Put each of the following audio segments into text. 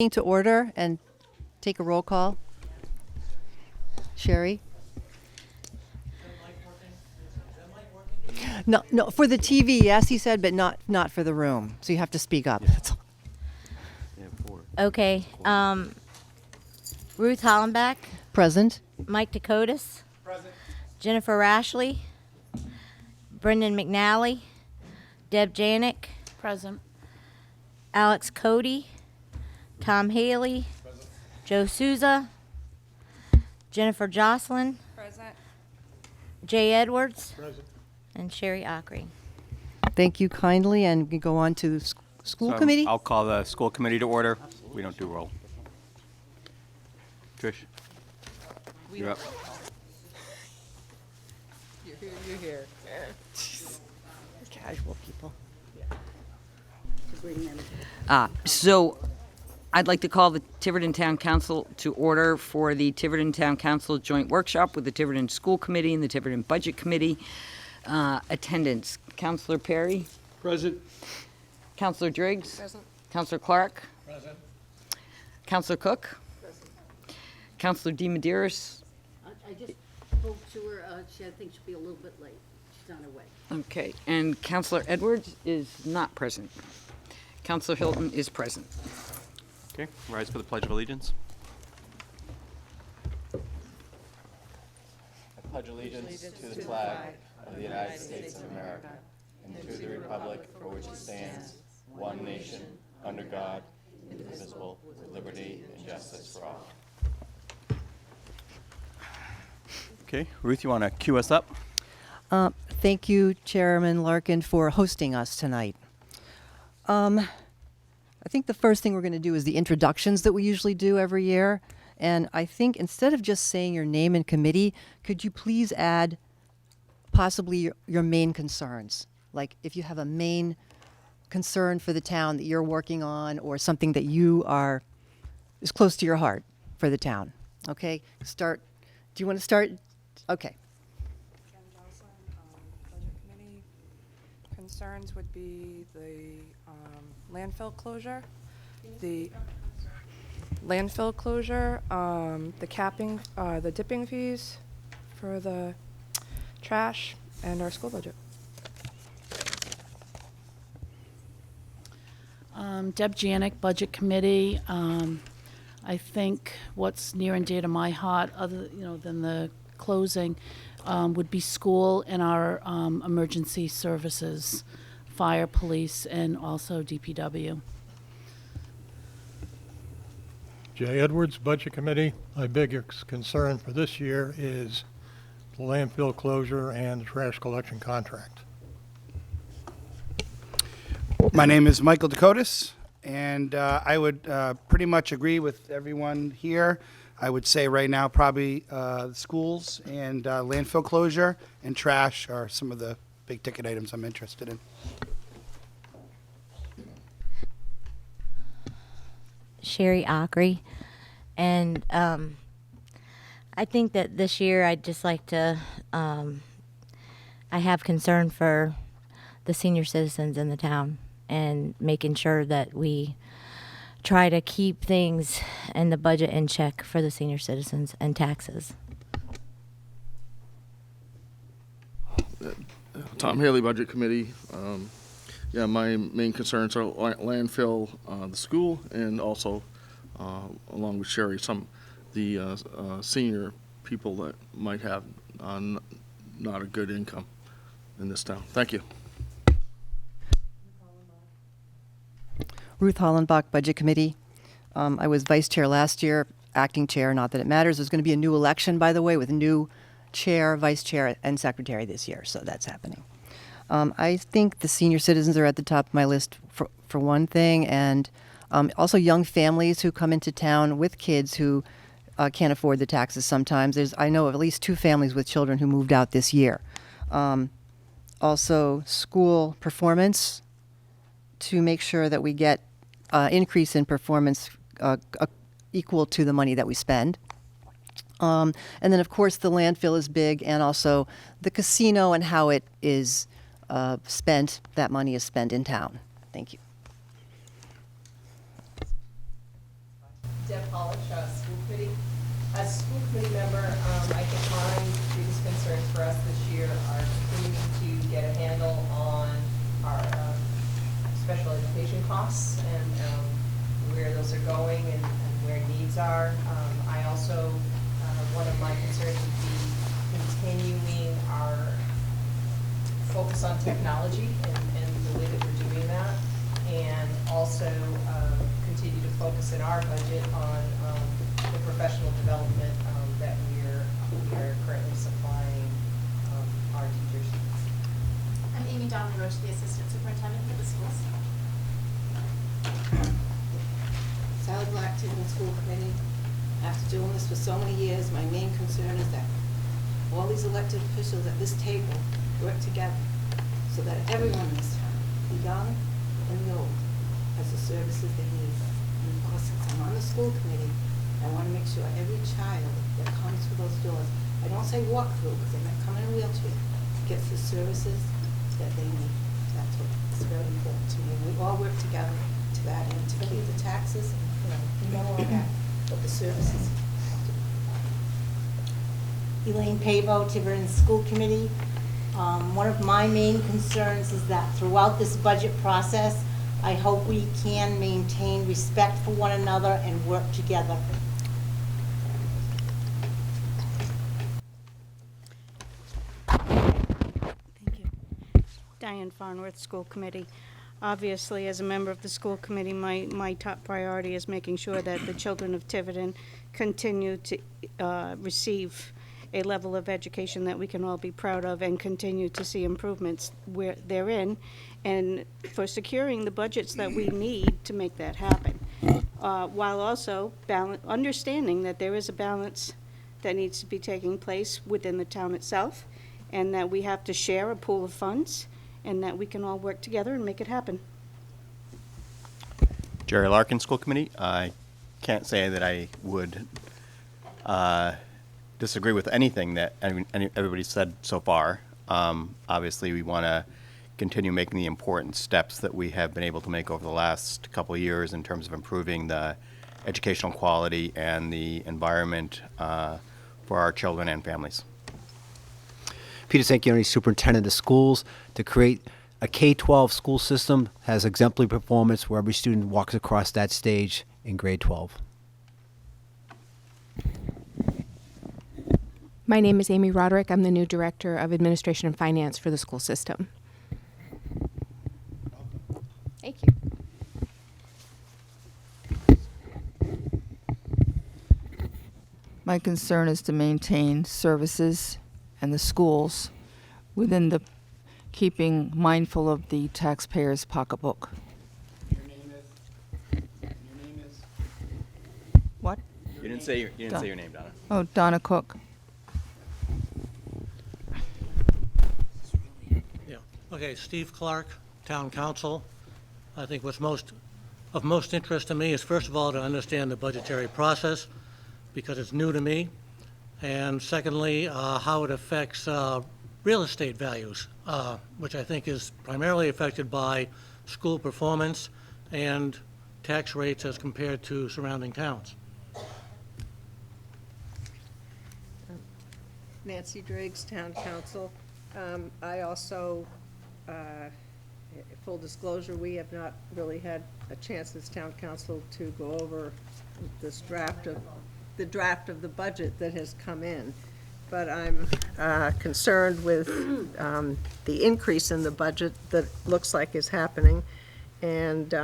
To order and take a roll call. Sherry? No, for the TV, yes, he said, but not for the room. So you have to speak up. That's all. Okay. Ruth Hollenbach, Present. Mike Dakotas, present. Jennifer Rashley, Brendan McNally, Deb Janik, Present. Alex Cody, Tom Hailey, present. Joe Souza, Jennifer Jocelyn, Present. Jay Edwards, Present. and Sherry Ockery. Thank you kindly, and we go on to the school committee. I'll call the school committee to order. We don't do roll. Trish, you're up. You're here. Casual people. So I'd like to call the Tiverton Town Council to order for the Tiverton Town Council joint workshop with the Tiverton School Committee and the Tiverton Budget Committee. Attendance, Councilor Perry. Present. Councilor Driggs. Present. Councilor Clark. Present. Councilor Cook. Present. Councilor DeMedeiros. I just spoke to her. I think she'll be a little bit late. She's on her way. Okay, and Councilor Edwards is not present. Councilor Hilton is present. Okay, rise for the Pledge of Allegiance. I pledge allegiance to the flag of the United States of America and to the republic for which it stands, one nation, under God, indivisible, with liberty and justice for all. Okay, Ruth, you want to cue us up? Thank you, Chairman Larkin, for hosting us tonight. I think the first thing we're going to do is the introductions that we usually do every year. And I think instead of just saying your name and committee, could you please add possibly your main concerns? Like if you have a main concern for the town that you're working on or something that is close to your heart for the town. Okay, start. Do you want to start? Okay. Ken Jocelyn, Budget Committee. Concerns would be the landfill closure, the capping, the dipping fees for the trash, and our school budget. Deb Janik, Budget Committee. I think what's near and dear to my heart, other than the closing, would be school and our emergency services, fire, police, and also DPW. Jay Edwards, Budget Committee. My biggest concern for this year is the landfill closure and the trash collection contract. My name is Michael Dakotas, and I would pretty much agree with everyone here. I would say right now probably schools and landfill closure and trash are some of the big ticket items I'm interested in. Sherry Ockery. And I think that this year I'd just like to, I have concern for the senior citizens in the town and making sure that we try to keep things in the budget in check for the senior citizens and taxes. Tom Hailey, Budget Committee. Yeah, my main concerns are landfill, the school, and also, along with Sherry, the senior people that might have not a good income in this town. Thank you. Ruth Hollenbach, Budget Committee. I was vice chair last year, acting chair, not that it matters. There's going to be a new election, by the way, with a new chair, vice chair, and secretary this year, so that's happening. I think the senior citizens are at the top of my list for one thing, and also young families who come into town with kids who can't afford the taxes sometimes. I know of at least 2 families with children who moved out this year. Also, school performance, to make sure that we get increase in performance equal to the money that we spend. And then, of course, the landfill is big, and also the casino and how it is spent, that money is spent in town. Thank you. Deb Polish, school committee. As a school committee member, I think my biggest concerns for us this year are continuing to get a handle on our special education costs and where those are going and where needs are. I also, one of my concerns would be continuing our focus on technology and the way that we're doing that, and also continue to focus in our budget on the professional development that we are currently supplying our teachers. I'm Amy Donnelly Roach, the Assistant Superintendent for the schools. Sally Black, Tiverton School Committee. After doing this for so many years, my main concern is that all these elected officials at this table work together so that everyone in this town, the young and the old, has the services they need. And of course, since I'm on the school committee, I want to make sure every child that comes through those doors, I don't say walk through because they might come in a wheelchair, gets the services that they need. That's what's very important to me. We all work together to that end to keep the taxes, you know all that, but the services. Elaine Pavo, Tiverton School Committee. One of my main concerns is that throughout this budget process, I hope we can maintain respect for one another and work together. Thank you. Dyanne Farnworth, School Committee. Obviously, as a member of the school committee, my top priority is making sure that the children of Tiverton continue to receive a level of education that we can all be proud of and continue to see improvements where they're in, and for securing the budgets that we need to make that happen, while also understanding that there is a balance that needs to be taking place within the town itself, and that we have to share a pool of funds, and that we can all work together and make it happen. Jerry Larkin, School Committee. I can't say that I would disagree with anything that everybody said so far. Obviously, we want to continue making the important steps that we have been able to make over the last couple of years in terms of improving the educational quality and the environment for our children and families. Peter Sanchioni, Superintendent of Schools, to create a K-12 school system has exemplary performance where every student walks across that stage in grade 12. My name is Amy Roderick. I'm the new Director of Administration and Finance for the school system. Thank you. My concern is to maintain services and the schools within the keeping mindful of the taxpayer's pocketbook. Your name is? What? You didn't say your name, Donna. Oh, Donna Cook. Yeah. Okay, Steve Clark, Town Council. I think what's of most interest to me is, first of all, to understand the budgetary process, because it's new to me. And secondly, how it affects real estate values, which I think is primarily affected by school performance and tax rates as compared to surrounding towns. Nancy Driggs, Town Council. I also, full disclosure, we have not really had a chance as Town Council to go over this the draft of the budget that has come in. But I'm concerned with the increase in the budget that looks like is happening. And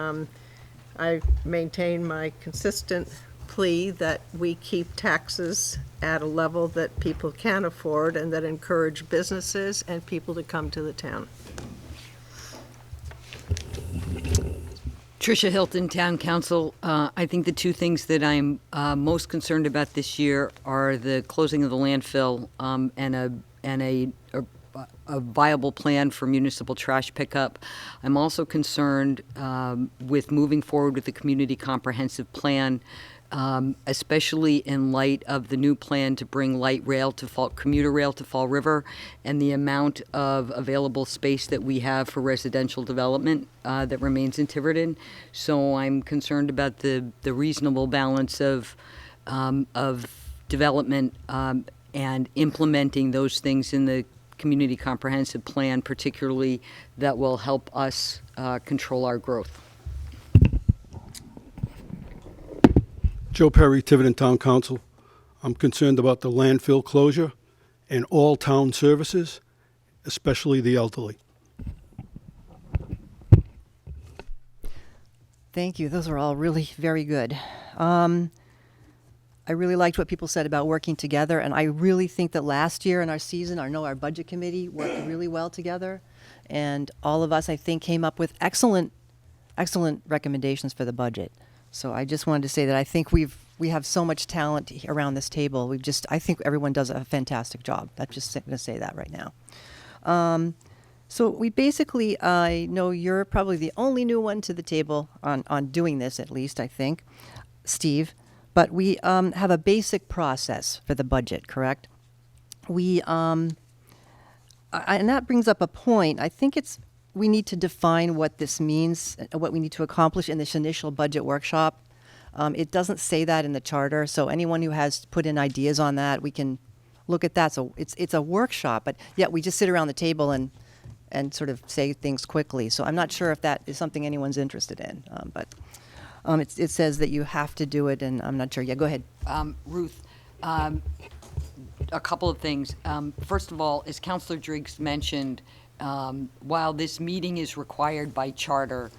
I maintain my consistent plea that we keep taxes at a level that people can afford and that encourage businesses and people to come to the town. Tricia Hilton, Town Council. I think the two things that I'm most concerned about this year are the closing of the landfill and a viable plan for municipal trash pickup. I'm also concerned with moving forward with the community comprehensive plan especially in light of the new plan to bring light rail to commuter rail to Fall River, and the amount of available space that we have for residential development that remains in Tiverton. So I'm concerned about the reasonable balance of development and implementing those things in the community comprehensive plan, particularly that will help us control our growth. Joe Perry, Tiverton Town Council. I'm concerned about the landfill closure and all town services, especially the elderly. Thank you. Those are all really very good. I really liked what people said about working together, and I really think that last year in our season, our budget committee worked really well together, and all of us, I think, came up with excellent recommendations for the budget. So I just wanted to say that I think we have so much talent around this table. I think everyone does a fantastic job. I'm just going to say that right now. So we basically, I know you're probably the only new one to the table on doing this, at least, I think, Steve. But we have a basic process for the budget, correct? And that brings up a point. I think we need to define what this means, what we need to accomplish in this initial budget workshop. It doesn't say that in the charter, so anyone who has put in ideas on that, we can look at that. So it's a workshop, but yet we just sit around the table and sort of say things quickly. So I'm not sure if that is something anyone's interested in, but it says that you have to do it, and I'm not sure. Yeah, go ahead. Ruth, a couple of things. First of all, as Councilor Driggs mentioned, while this meeting is required by charter,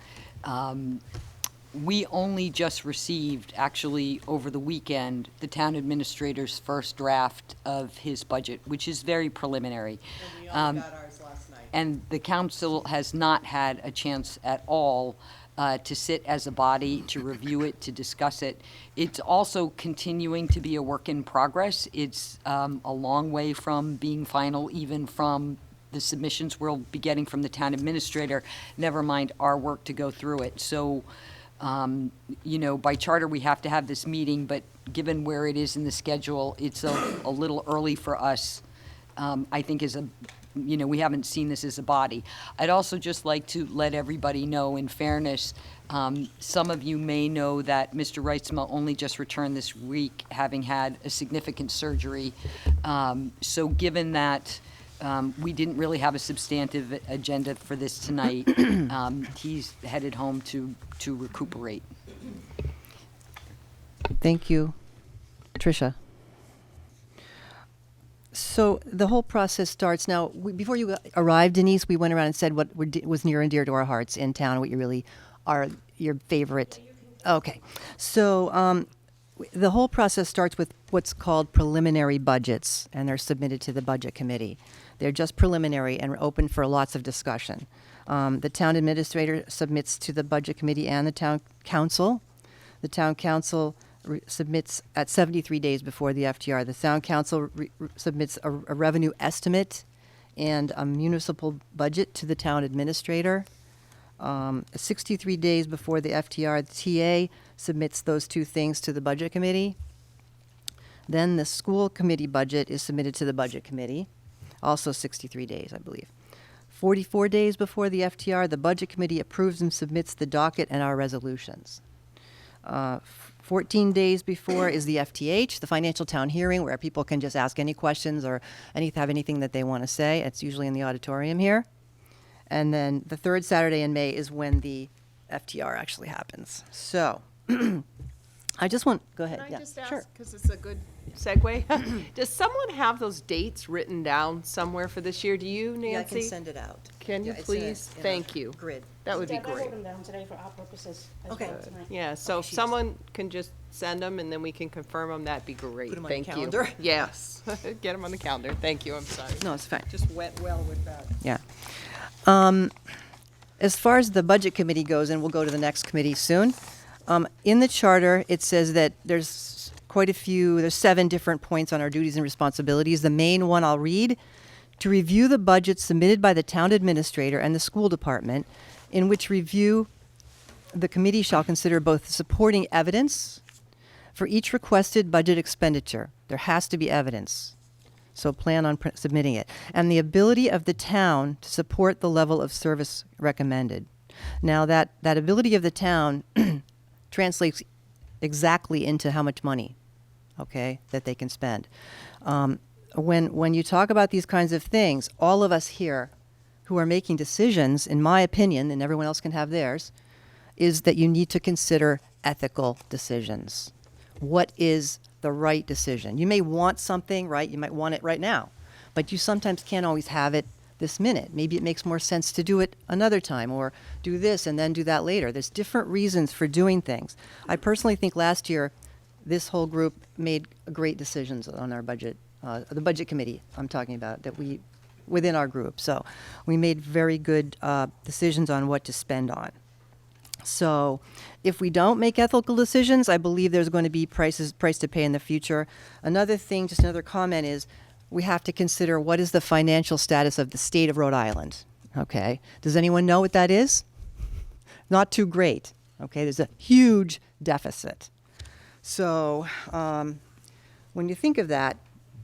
we only just received, actually over the weekend, the town administrator's first draft of his budget, which is very preliminary. And we only got ours last night. And the council has not had a chance at all to sit as a body, to review it, to discuss it. It's also continuing to be a work in progress. It's a long way from being final, even from the submissions we'll be getting from the town administrator, never mind our work to go through it. So, by charter, we have to have this meeting, but given where it is in the schedule, it's a little early for us, I think, we haven't seen this as a body. I'd also just like to let everybody know, in fairness, some of you may know that Mr. Reitzma only just returned this week, having had a significant surgery. So given that we didn't really have a substantive agenda for this tonight, he's headed home to recuperate. Thank you, Tricia. So the whole process starts now. Before you arrived, Denise, we went around and said what was near and dear to our hearts in town, what you really are your favorite. Okay. So the whole process starts with what's called preliminary budgets, and they're submitted to the budget committee. They're just preliminary and open for lots of discussion. The town administrator submits to the budget committee and the town council. The town council submits at 73 days before the FTR. The town council submits a revenue estimate and a municipal budget to the town administrator. 63 days before the FTR, the TA submits those two things to the budget committee. Then the school committee budget is submitted to the budget committee, also 63 days, I believe. 44 days before the FTR, the budget committee approves and submits the docket and our resolutions. 14 days before is the FTH, the financial town hearing, where people can just ask any questions or have anything that they want to say. It's usually in the auditorium here. And then the third Saturday in May is when the FTR actually happens. So I just want, go ahead. Can I Yeah, just ask, sure. because it's a good segue? Does someone have those dates written down somewhere for this year? Do you, Nancy? Yeah, I can send it out. Can you Yeah, it's please? in a Thank you. Grid. That would be I great. wrote them down today for our purposes. as Okay. well tonight. Yeah, so if someone can just send them and then we can confirm them, that'd be great. Put 'em on the Thank you. calendar? Yes, get them on the calendar. Thank you, I'm sorry. No, it's fine. Just went well with that. Yeah. As far as the budget committee goes, and we'll go to the next committee soon, in the charter, it says that there's there's 7 different points on our duties and responsibilities. The main one I'll read: to review the budget submitted by the town administrator and the school department, in which review the committee shall consider both supporting evidence For each requested budget expenditure, there has to be evidence. So plan on submitting it. And the ability of the town to support the level of service recommended. Now, that ability of the town translates exactly into how much money, okay, that they can spend. When you talk about these kinds of things, all of us here who are making decisions, in my opinion, and everyone else can have theirs, is that you need to consider ethical decisions. What is the right decision? You may want something, right? You might want it right now, but you sometimes can't always have it this minute. Maybe it makes more sense to do it another time, or do this and then do that later. There's different reasons for doing things. I personally think last year, this whole group made great decisions on our budget, the budget committee I'm talking about, that we, within our group. So we made very good decisions on what to spend on. So if we don't make ethical decisions, I believe there's going to be price to pay in the future. Another thing, just another comment, is we have to consider what is the financial status of the state of Rhode Island. Okay, does anyone know what that is? Not too great. Okay, there's a huge deficit. So when you think of that,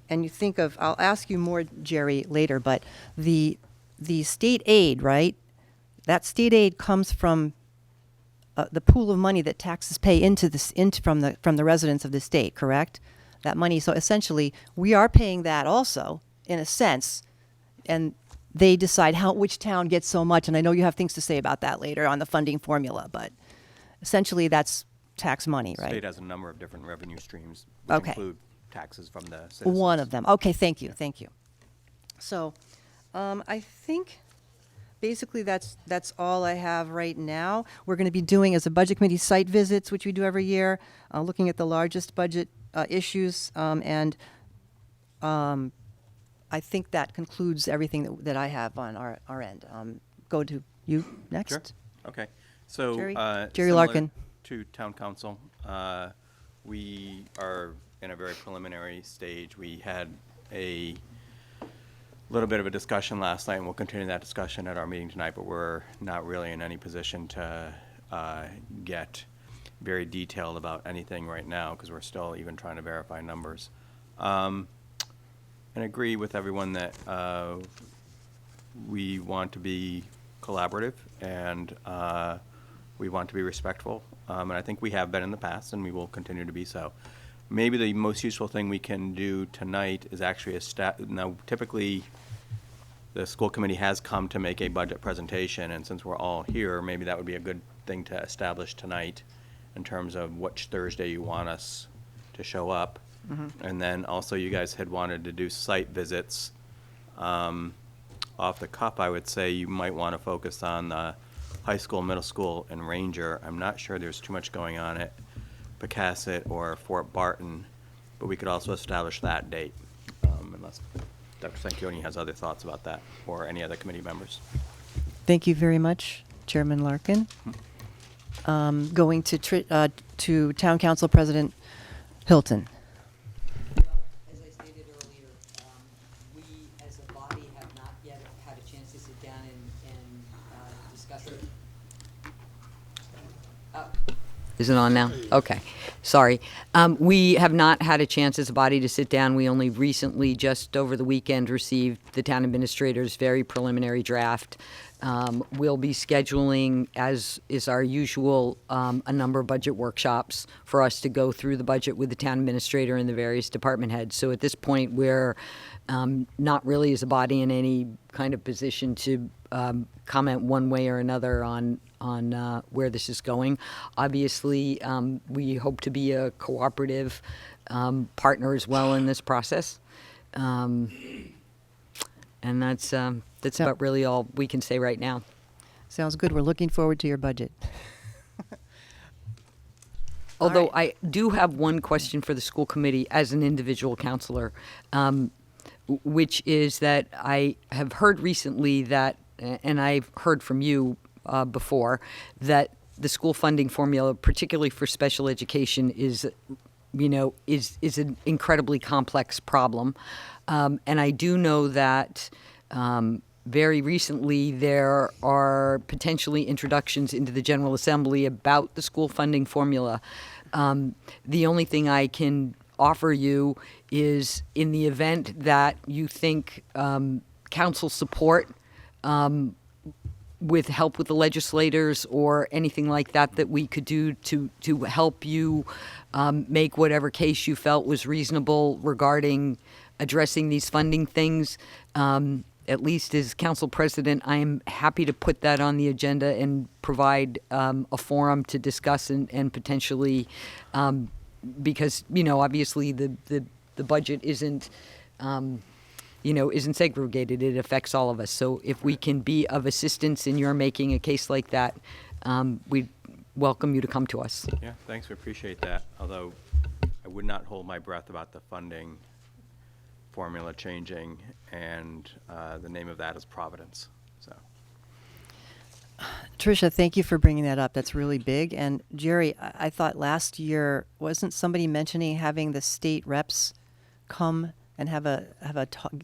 and you think of, I'll ask you more, Jerry, later, but the state aid, right? That state aid comes from the pool of money that taxes pay from the residents of the state, correct? That money. So essentially, we are paying that also, in a sense, and they decide which town gets so much. And I know you have things to say about that later on the funding formula, but essentially that's tax money, right? The state has a number of different revenue streams, which include taxes from the citizens. One of them. Okay, thank you, thank you. So I think basically that's all I have right now. We're going to be doing, as a budget committee, site visits, which we do every year, looking at the largest budget issues, and I think that concludes everything that I have on our end. Go to you next. Sure. Okay. So Jerry similar Larkin. To town council, we are in a very preliminary stage. We had a little bit of a discussion last night, and we'll continue that discussion at our meeting tonight, but we're not really in any position to get very detailed about anything right now, because we're still even trying to verify numbers. And agree with everyone that we want to be collaborative, and we want to be respectful, and I think we have been in the past, and we will continue to be so. Maybe the most useful thing we can do tonight is actually now typically the school committee has come to make a budget presentation, and since we're all here, maybe that would be a good thing to establish tonight in terms of which Thursday you want us to show up. Mm-hmm. And then also you guys had wanted to do site visits. Off the cuff, I would say you might want to focus on the high school, middle school, and Ranger. I'm not sure there's too much going on at Pecasset or Fort Barton, but we could also establish that date, unless Dr. Sanquioni has other thoughts about that, or any other committee members. Thank you very much, Chairman Larkin. Going to Town Council President Hilton. As I stated earlier, we as a body have not yet had a chance to sit down and discuss it. Is it on now? Okay. Sorry. We have not had a chance as a body to sit down. We only recently, just over the weekend, received the town administrator's very preliminary draft. We'll be scheduling, as is our usual, a number of budget workshops for us to go through the budget with the town administrator and the various department heads. So at this point, we're not really as a body in any kind of position to comment one way or another on where this is going. Obviously, we hope to be a cooperative partner as well in this process. And that's about really all we can say right now. Sounds good. We're looking forward to your budget. Although I do have one question for the school committee as an individual counselor, which is that I have heard recently that, and I've heard from you before, that the school funding formula, particularly for special education, is an incredibly complex problem. And I do know that very recently there are potentially introductions into the General Assembly about the school funding formula. The only thing I can offer you is, in the event that you think council support with help with the legislators or anything like that that we could do to help you make whatever case you felt was reasonable regarding addressing these funding things. At least as council president, I am happy to put that on the agenda and provide a forum to discuss and potentially, because, you know, obviously the budget isn't, isn't segregated. It affects all of us. So if we can be of assistance in your making a case like that, we'd welcome you to come to us. Yeah, thanks. We appreciate that. Although I would not hold my breath about the funding formula changing, and the name of that is Providence. So, Tricia, thank you for bringing that up. That's really big. And Jerry, I thought last year, wasn't somebody mentioning having the state reps come and have a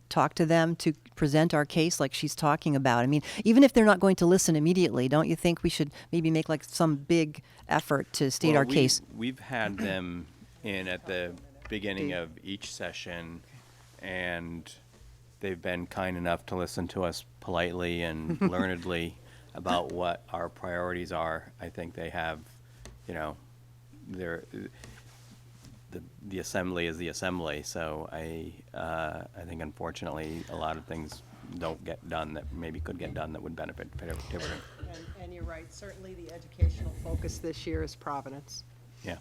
talk to them to present our case like she's talking about? I mean, even if they're not going to listen immediately, don't you think we should maybe make like some big effort to state our case? We've had them in at the beginning of each session, and they've been kind enough to listen to us politely and learnedly about what our priorities are. I think they have, the assembly is the assembly. So I think unfortunately a lot of things don't get done that maybe could get done that would benefit Tiverton. And you're right, certainly the educational focus this year is Providence. Yeah.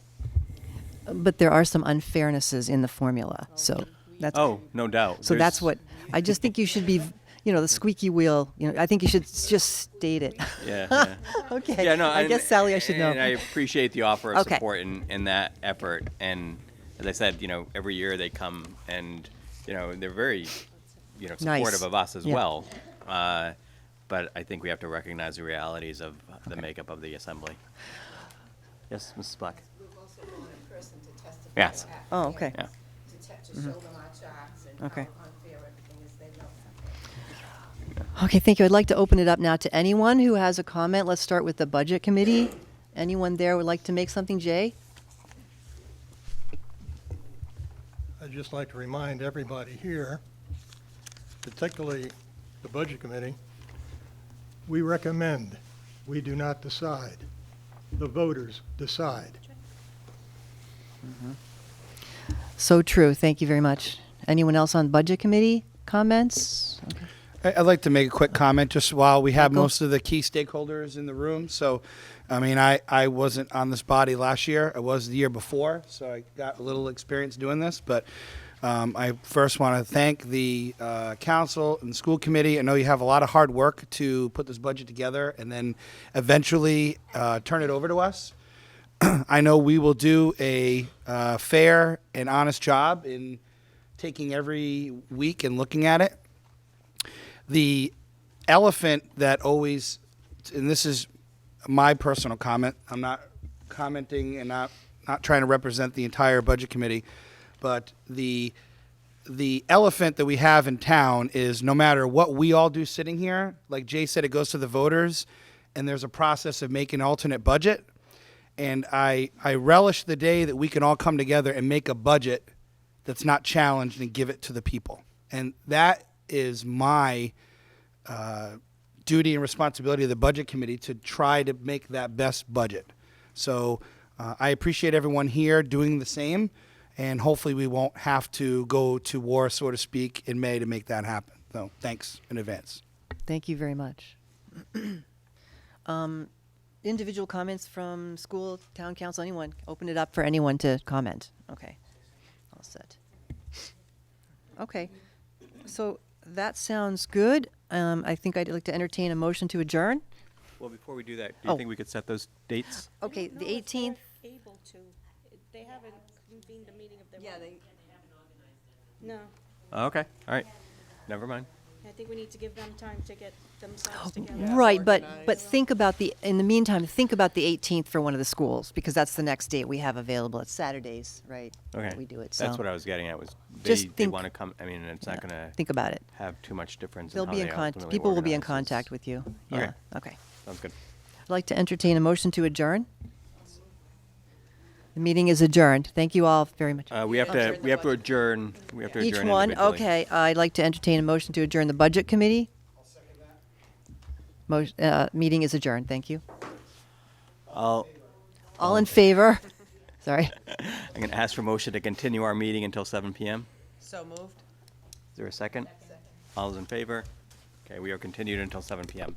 But there are some unfairnesses in the formula, so that's... Oh, no doubt. So that's what, I just think you should be, the squeaky wheel, I think you should just state it. Yeah. Okay. Yeah, no, I guess, Sally, I should know. And I appreciate the offer of Okay. support in that effort. And as I said, every year they come and, they're very, supportive Nice. of us as Yeah. well. But I think we have to recognize the realities of the makeup of the assembly. Yes, Mrs. Black. We've also gone in person to testify. Yes. at Oh, okay. Yeah. To show them our charts and Okay. how unfair everything is. They know that. Okay, thank you. I'd like to open it up now to anyone who has a comment. Let's start with the Budget Committee. Anyone there would like to make something? Jay? I'd just like to remind everybody here, particularly the Budget Committee, we recommend, we do not decide. The voters decide. So true. Thank you very much. Anyone else on Budget Committee comments? Okay. I'd like to make a quick comment just while we have Michael? most of the key stakeholders in the room. So, I wasn't on this body last year. I was the year before, so I got a little experience doing this. But I first want to thank the council and the school committee. I know you have a lot of hard work to put this budget together and then eventually turn it over to us. I know we will do a fair and honest job in taking every week and looking at it. The elephant that always, and this is my personal comment, I'm not commenting and not trying to represent the entire budget committee, but the elephant that we have in town is no matter what we all do sitting here, like Jay said, it goes to the voters, and there's a process of making an alternate budget. And I relish the day that we can all come together and make a budget that's not challenged and give it to the people. And that is my duty and responsibility of the Budget Committee to try to make that best budget. So I appreciate everyone here doing the same, and hopefully we won't have to go to war, so to speak, in May to make that happen. So thanks in advance. Thank you very much. Individual comments from school, town council, anyone? Open it up for anyone to comment. Okay. All set. Okay. So that sounds good. I think I'd like to entertain a motion to adjourn. Well, before we do that, do you think we could set those dates? Okay, the 18th. Able to. They haven't convened a meeting of their own. No. Oh, okay. All right. Never mind. I think we need to give them time to get themselves together. Right, but think about in the meantime, think about the 18th for one of the schools, because that's the next date we have available. It's Saturdays, right? Okay. We do it. That's so what I was getting at. Was Just they think- want to come? I mean, it's not going to think about it. have too much difference. They'll in be how in they contact. ultimately People will be in organize contact this. with you. Okay. Yeah. Okay. Sounds good. I'd like to entertain a motion to adjourn. The meeting is adjourned. Thank you all very much. We have to adjourn. We have to Each adjourn one? individually. Okay. I'd like to entertain a motion to adjourn the Budget Committee. Meeting is adjourned. Thank you. I'll All in favor? Sorry. I'm going to ask for motion to continue our meeting until 7 p.m. So moved. Is there a second? All those in favor? Okay, we are continued until 7 p.m.